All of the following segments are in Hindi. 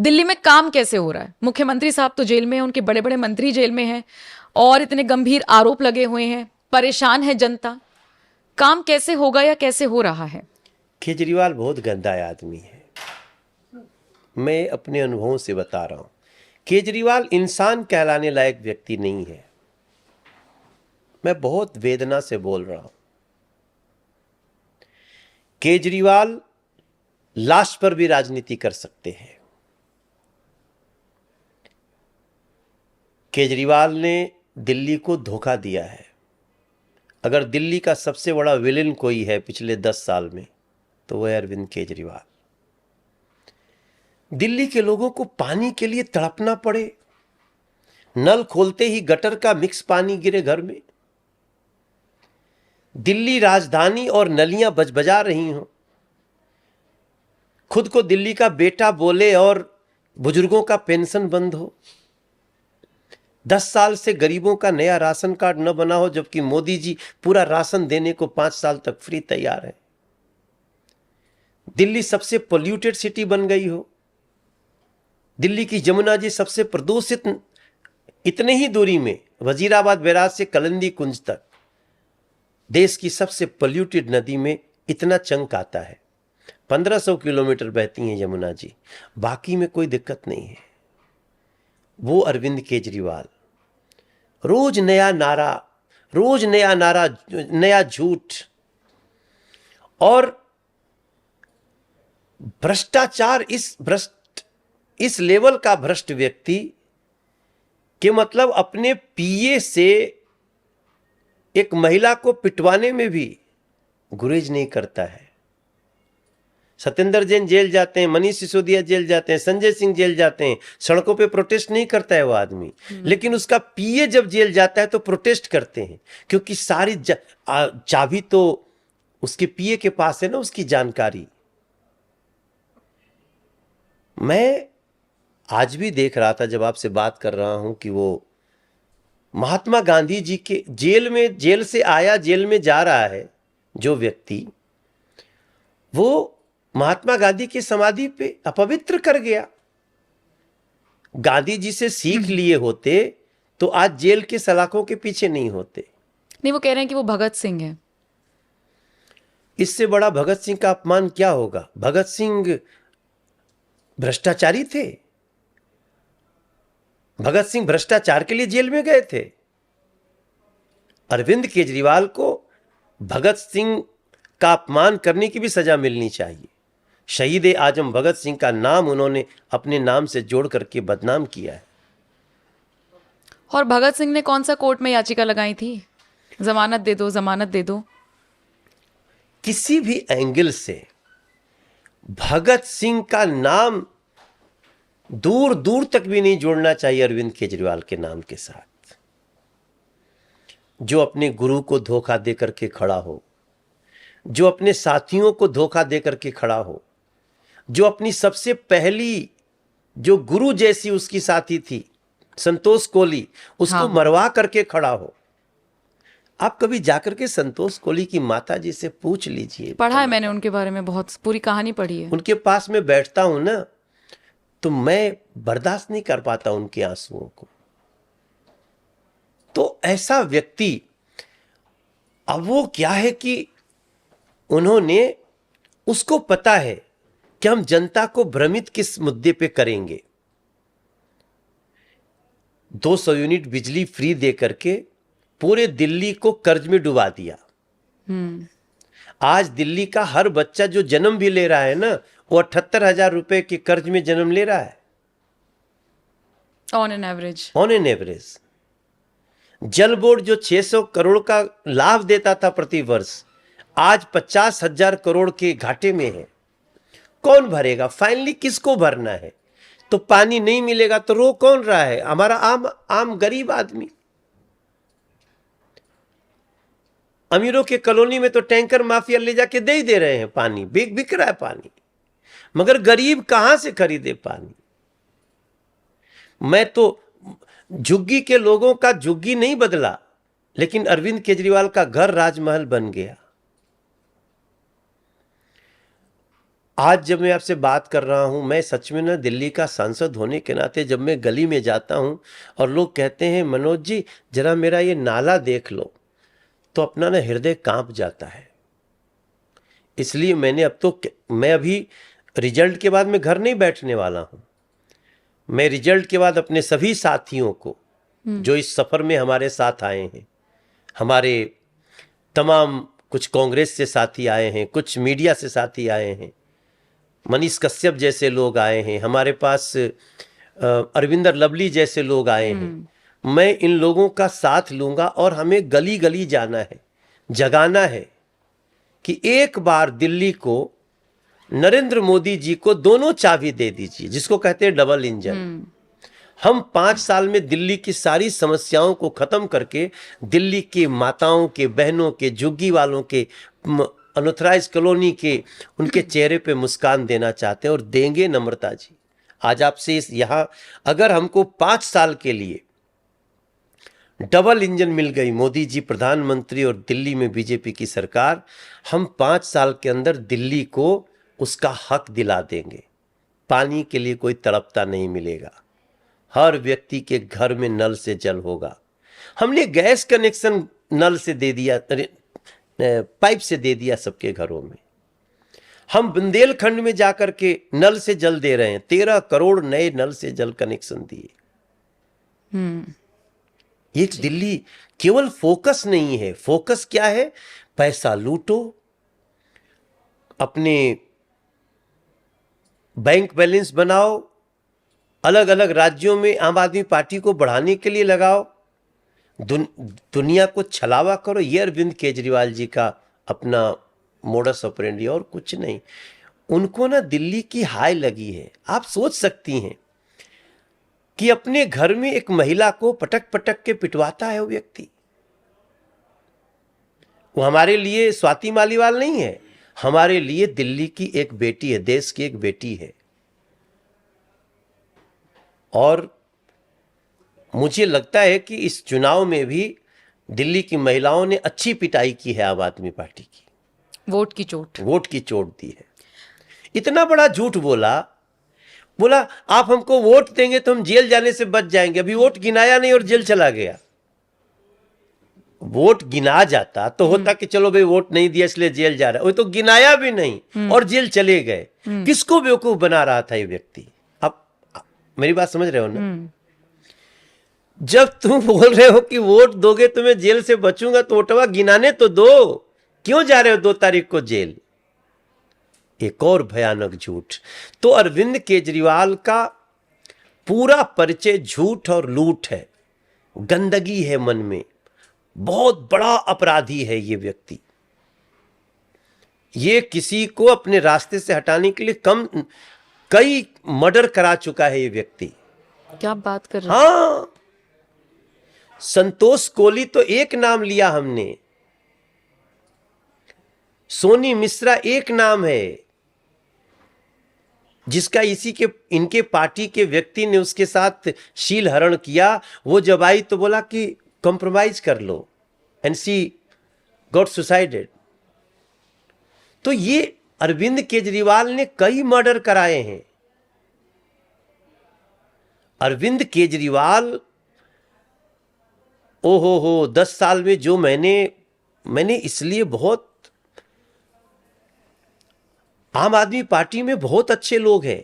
दिल्ली में काम कैसे हो रहा है? मुख्यमंत्री साहब तो जेल में हैं, उनके बड़े बड़े मंत्री जेल में हैं और इतने गंभीर आरोप लगे हुए हैं, परेशान है जनता। काम कैसे होगा या कैसे हो रहा है? केजरीवाल बहुत गंदा आदमी है। मैं अपने अनुभवों से बता रहा हूं, केजरीवाल इंसान कहलाने लायक व्यक्ति नहीं है। मैं बहुत वेदना से बोल रहा हूं। केजरीवाल लाश पर भी राजनीति कर सकते हैं। केजरीवाल ने दिल्ली को धोखा दिया है। अगर दिल्ली का सबसे बड़ा विलेन कोई है पिछले 10 साल में तो वह अरविंद केजरीवाल। दिल्ली के लोगों को पानी के लिए तड़पना पड़े, नल खोलते ही गटर का मिक्स पानी गिरे घर में, दिल्ली राजधानी और नलियां बजबजा रही हों, खुद को दिल्ली का बेटा बोले और बुजुर्गों का पेंशन बंद हो, 10 साल से गरीबों का नया राशन कार्ड न बना हो, जबकि मोदी जी पूरा राशन देने को 5 साल तक फ्री तैयार है। दिल्ली सबसे पोल्यूटेड सिटी बन गई हो, दिल्ली की जमुना जी सबसे प्रदूषित, इतने ही दूरी में वजीराबाद बैराज से कलंदी कुंज तक देश की सबसे पोल्यूटेड नदी में इतना चंक आता है। 1500 किलोमीटर बहती है यमुना जी, बाकी में कोई दिक्कत नहीं है। वो अरविंद केजरीवाल रोज नया नारा, नया झूठ और भ्रष्टाचार, इस लेवल का भ्रष्ट व्यक्ति के मतलब अपने पीए से एक महिला को पिटवाने में भी गुरेज नहीं करता है। सत्येंद्र जैन जेल जाते हैं, मनीष सिसोदिया जेल जाते हैं, संजय सिंह जेल जाते हैं, सड़कों पे प्रोटेस्ट नहीं करता है वो आदमी। लेकिन उसका पीए जब जेल जाता है तो प्रोटेस्ट करते हैं, क्योंकि सारी चाबी तो उसके पीए के पास है ना, उसकी जानकारी। मैं आज भी देख रहा था जब आपसे बात कर रहा हूं कि वो महात्मा गांधी जी के जेल से आया, जेल में जा रहा है जो व्यक्ति, वो महात्मा गांधी की समाधि पे अपवित्र कर गया। गांधी जी से सीख लिए होते तो आज जेल के सलाखों के पीछे नहीं होते। नहीं, वो कह रहे हैं कि वो भगत सिंह है। इससे बड़ा भगत सिंह का अपमान क्या होगा? भगत सिंह भ्रष्टाचारी थे। भगत सिंह भ्रष्टाचार के लिए जेल में गए थे। अरविंद केजरीवाल को भगत सिंह का अपमान करने की भी सजा मिलनी चाहिए। शहीद आजम भगत सिंह का नाम उन्होंने अपने नाम से जोड़ करके बदनाम किया है। और भगत सिंह ने कौन सा कोर्ट में याचिका लगाई थी? जमानत दे दो, जमानत दे दो। किसी भी एंगल से भगत सिंह का नाम दूर दूर तक भी नहीं जोड़ना चाहिए अरविंद केजरीवाल के नाम के साथ। जो अपने गुरु को धोखा दे करके खड़ा हो, जो अपने साथियों को धोखा दे करके खड़ा हो, जो अपनी सबसे पहली जो गुरु जैसी उसकी साथी थी संतोष कोली, उसको मरवा करके खड़ा हो। आप कभी जाकर के संतोष कोली की माता जी से पूछ लीजिए। पढ़ा है मैंने उनके बारे में, बहुत पूरी कहानी पढ़ी है। उनके पास में बैठता हूं ना तो मैं बर्दाश्त नहीं कर पाता उनके आंसुओं को। तो ऐसा व्यक्ति, अब वो क्या है कि उन्होंने, उसको पता है कि हम जनता को भ्रमित किस मुद्दे पे करेंगे। 200 यूनिट बिजली फ्री दे करके पूरे दिल्ली को कर्ज में डुबा दिया। आज दिल्ली का हर बच्चा जो जन्म भी ले रहा है ना, वो 78,000 रुपए के कर्ज में जन्म ले रहा है। On an average. जल बोर्ड जो 600 करोड़ का लाभ देता था प्रति वर्ष, आज 50,000 करोड़ के घाटे में है। कौन भरेगा? फाइनली किसको भरना है? तो पानी नहीं मिलेगा तो रो कौन रहा है? हमारा आम गरीब आदमी। अमीरों के कॉलोनी में तो टैंकर माफिया ले जाके दे ही दे रहे हैं पानी, बिक रहा है पानी, मगर गरीब कहां से खरीदे पानी? मैं तो झुग्गी के लोगों का झुग्गी नहीं बदला, लेकिन अरविंद केजरीवाल का घर राजमहल बन गया। आज जब मैं आपसे बात कर रहा हूं, मैं सच में ना दिल्ली का सांसद होने के नाते जब मैं गली में जाता हूं और लोग कहते हैं मनोज जी जरा मेरा ये नाला देख लो, तो अपना ना हृदय कांप जाता है। इसलिए मैं अभी रिजल्ट के बाद मैं घर नहीं बैठने वाला हूं। मैं रिजल्ट के बाद अपने सभी साथियों को जो इस सफर में हमारे साथ आए हैं, हमारे तमाम कुछ कांग्रेस से साथी आए हैं, कुछ मीडिया से साथी आए हैं, मनीष कश्यप जैसे लोग आए हैं, हमारे पास अरविंदर लवली जैसे लोग आए हैं, मैं इन लोगों का साथ लूंगा और हमें गली गली जाना है, जगाना है कि एक बार दिल्ली को नरेंद्र मोदी जी को दोनों चाबी दे दीजिए, जिसको कहते हैं डबल इंजन। हम 5 साल में दिल्ली की सारी समस्याओं को खत्म करके दिल्ली के माताओं के, बहनों के, झुग्गी वालों के, अनऑथराइज कॉलोनी के, उनके चेहरे पे मुस्कान देना चाहते हैं और देंगे नम्रता जी। आज आपसे यहाँ अगर हमको 5 साल के लिए डबल इंजन मिल गई, मोदी जी प्रधानमंत्री और दिल्ली में बीजेपी की सरकार, हम 5 साल के अंदर दिल्ली को उसका हक दिला देंगे। पानी के लिए कोई तड़पता नहीं मिलेगा, हर व्यक्ति के घर में नल से जल होगा। हमने गैस कनेक्शन नल से दे दिया, पाइप से दे दिया सबके घरों में। हम बुंदेलखंड में जाकर के नल से जल दे रहे हैं, 13 करोड़ नए नल से जल कनेक्शन दिए। ये दिल्ली केवल फोकस नहीं है। फोकस क्या है? पैसा लूटो, अपने बैंक बैलेंस बनाओ, अलग अलग राज्यों में आम आदमी पार्टी को बढ़ाने के लिए लगाओ, दुनिया को छलावा करो। ये अरविंद केजरीवाल जी का अपना मोडस ऑपरेंडी, और कुछ नहीं। उनको ना दिल्ली की हाय लगी है। आप सोच सकती हैं कि अपने घर में एक महिला को पटक पटक के पिटवाता है वो व्यक्ति। वो हमारे लिए स्वाति मालीवाल नहीं है, हमारे लिए दिल्ली की एक बेटी है, देश की एक बेटी है। और मुझे लगता है कि इस चुनाव में भी दिल्ली की महिलाओं ने अच्छी पिटाई की है आम आदमी पार्टी की। वोट की चोट दी है। इतना बड़ा झूठ बोला आप हमको वोट देंगे तो हम जेल जाने से बच जाएंगे। अभी वोट गिनाया नहीं और जेल चला गया। वोट गिना जाता तो होता कि चलो भाई वोट नहीं दिया इसलिए जेल जा रहा है। वो तो गिनाया भी नहीं और जेल चले गए। किसको बेवकूफ बना रहा था ये व्यक्ति? आप मेरी बात समझ रहे हो ना? जब तुम बोल रहे हो कि वोट दोगे तो मैं जेल से बचूंगा, तो वोटवा गिनाने तो दो। क्यों जा रहे हो 2 तारीख को जेल? एक और भयानक झूठ। तो अरविंद केजरीवाल का पूरा परिचय झूठ और लूट है, गंदगी है मन में, बहुत बड़ा अपराधी है ये व्यक्ति। ये किसी को अपने रास्ते से हटाने के लिए कई मर्डर करा चुका है ये व्यक्ति। क्या बात कर रहे हैं? हाँ, संतोष कोहली तो एक नाम लिया हमने, सोनी मिश्रा एक नाम है, जिसका इनके पार्टी के व्यक्ति ने उसके साथ शील हरण किया। वो जब आई तो बोला कि कॉम्प्रोमाइज कर लो, एंड शी गॉट सुसाइडेड। तो ये अरविंद केजरीवाल ने कई मर्डर कराए हैं। अरविंद केजरीवाल, ओहो 10 साल में जो मैंने इसलिए बहुत, आम आदमी पार्टी में बहुत अच्छे लोग हैं,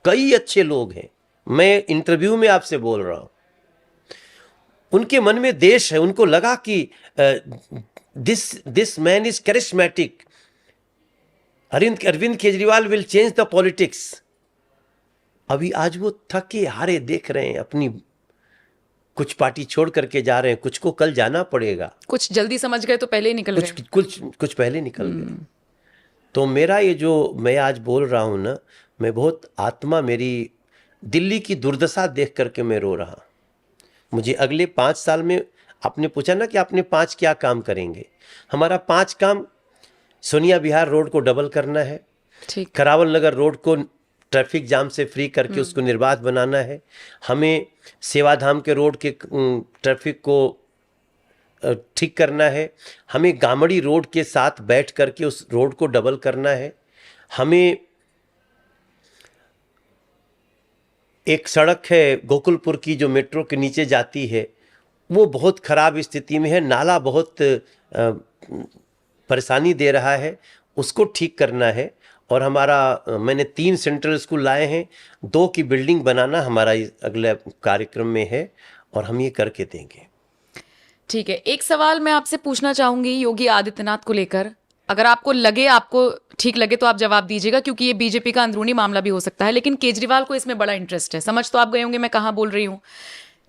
कई अच्छे लोग हैं। मैं इंटरव्यू में आपसे बोल रहा हूं, उनके मन में देश है। उनको लगा कि this man is charismatic, Arvind Kejriwal will change the politics. अभी आज वो थके हारे देख रहे हैं, अपनी कुछ पार्टी छोड़ करके जा रहे हैं, कुछ को कल जाना पड़ेगा। कुछ जल्दी समझ गए तो पहले ही निकल गए। कुछ पहले निकल गए। तो मेरा ये जो मैं आज बोल रहा हूं ना, मैं बहुत आत्मा मेरी दिल्ली की दुर्दशा देख करके मैं रो रहा। मुझे अगले 5 साल में, आपने पूछा ना कि आपने 5 क्या काम करेंगे। हमारा 5 काम, सोनिया विहार रोड को डबल करना है, ठीक, करावल नगर रोड को ट्रैफिक जाम से फ्री करके उसको निर्बाध बनाना है। हमें सेवाधाम के रोड के ट्रैफिक को ठीक करना है। हमें गामड़ी रोड के साथ बैठ करके उस रोड को डबल करना है। हमें एक सड़क है गोकुलपुर की जो मेट्रो के नीचे जाती है, वो बहुत खराब स्थिति में है, नाला बहुत परेशानी दे रहा है, उसको ठीक करना है। और मैंने 3 सेंट्रल स्कूल लाए हैं, 2 की बिल्डिंग बनाना हमारा अगले कार्यक्रम में है और हम ये करके देंगे। ठीक है, एक सवाल मैं आपसे पूछना चाहूंगी योगी आदित्यनाथ को लेकर। अगर आपको लगे, आपको ठीक लगे तो आप जवाब दीजिएगा, क्योंकि ये बीजेपी का अंदरूनी मामला भी हो सकता है। लेकिन केजरीवाल को इसमें बड़ा इंटरेस्ट है। समझ तो आप गए होंगे मैं कहाँ बोल रही हूँ।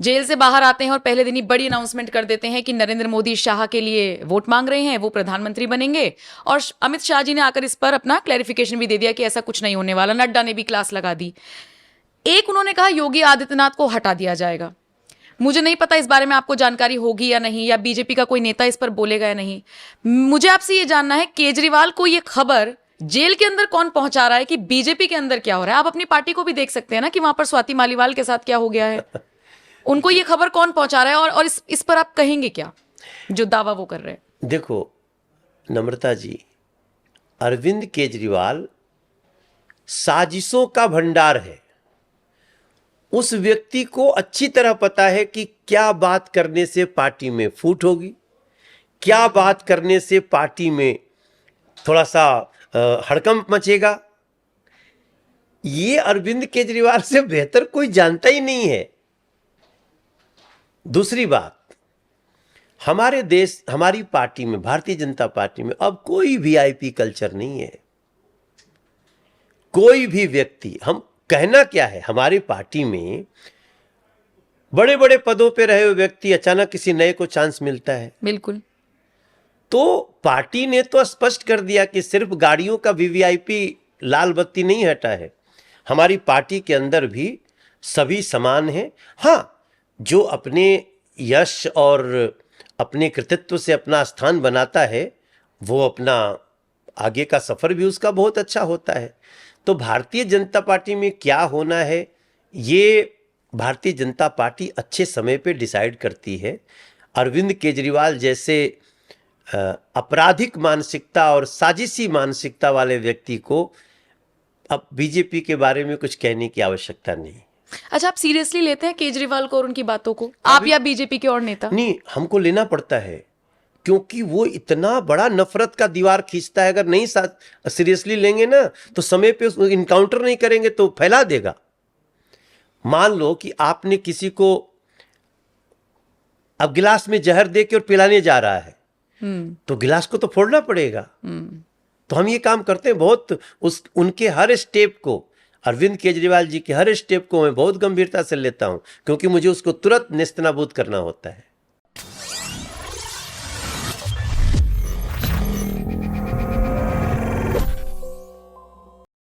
जेल से बाहर आते हैं और पहले दिन ही बड़ी अनाउंसमेंट कर देते हैं कि नरेंद्र मोदी शाह के लिए वोट मांग रहे हैं, वो प्रधानमंत्री बनेंगे। और अमित शाह जी ने आकर इस पर अपना क्लैरिफिकेशन भी दे दिया कि ऐसा कुछ नहीं होने वाला। नड्डा ने भी क्लास लगा दी। एक उन्होंने कहा योगी आदित्यनाथ को हटा दिया जाएगा। मुझे नहीं पता इस बारे में आपको जानकारी होगी या नहीं, या बीजेपी का कोई नेता इस पर बोलेगा या नहीं। मुझे आपसे ये जानना है, केजरीवाल को ये खबर जेल के अंदर कौन पहुंचा रहा है कि बीजेपी के अंदर क्या हो रहा है? आप अपनी पार्टी को भी देख सकते हैं ना कि वहां पर स्वाति मालीवाल के साथ क्या हो गया है। उनको ये खबर कौन पहुंचा रहा है, और इस पर आप कहेंगे क्या, जो दावा वो कर रहे हैं? देखो नम्रता जी, अरविंद केजरीवाल साजिशों का भंडार है। उस व्यक्ति को अच्छी तरह पता है कि क्या बात करने से पार्टी में फूट होगी, क्या बात करने से पार्टी में थोड़ा सा हड़कंप मचेगा। ये अरविंद केजरीवाल से बेहतर कोई जानता ही नहीं है। दूसरी बात, हमारे देश, हमारी पार्टी में, भारतीय जनता पार्टी में अब कोई वीआईपी कल्चर नहीं है। कोई भी व्यक्ति, हम कहना क्या है, हमारी पार्टी में बड़े बड़े पदों पे रहे हुए व्यक्ति, अचानक किसी नए को चांस मिलता है। बिल्कुल। तो पार्टी ने तो स्पष्ट कर दिया कि सिर्फ गाड़ियों का वीवीआईपी लाल बत्ती नहीं हटा है। हमारी पार्टी के अंदर भी सभी समान हैं। हाँ, जो अपने यश और अपने कृतित्व से अपना स्थान बनाता है, वो अपना आगे का सफर भी उसका बहुत अच्छा होता है। तो भारतीय जनता पार्टी में क्या होना है, ये भारतीय जनता पार्टी अच्छे समय पे डिसाइड करती है। अरविंद केजरीवाल जैसे आपराधिक मानसिकता और साजिशी मानसिकता वाले व्यक्ति को अब बीजेपी के बारे में कुछ कहने की आवश्यकता नहीं। अच्छा, आप सीरियसली लेते हैं केजरीवाल को और उनकी बातों को, आप या बीजेपी के और नेता? नहीं, हमको लेना पड़ता है, क्योंकि वो इतना बड़ा नफरत का दीवार खींचता है। अगर नहीं सीरियसली लेंगे ना, तो समय पे इनकाउंटर नहीं करेंगे तो फैला देगा। मान लो कि आपने किसी को अब गिलास में जहर दे के और पिलाने जा रहा है, तो गिलास को तो फोड़ना पड़ेगा। तो हम ये काम करते हैं बहुत। उनके हर स्टेप को, अरविंद केजरीवाल जी के हर स्टेप को मैं बहुत गंभीरता से लेता हूं, क्योंकि मुझे उसको तुरंत नेस्तनाबूद करना होता है।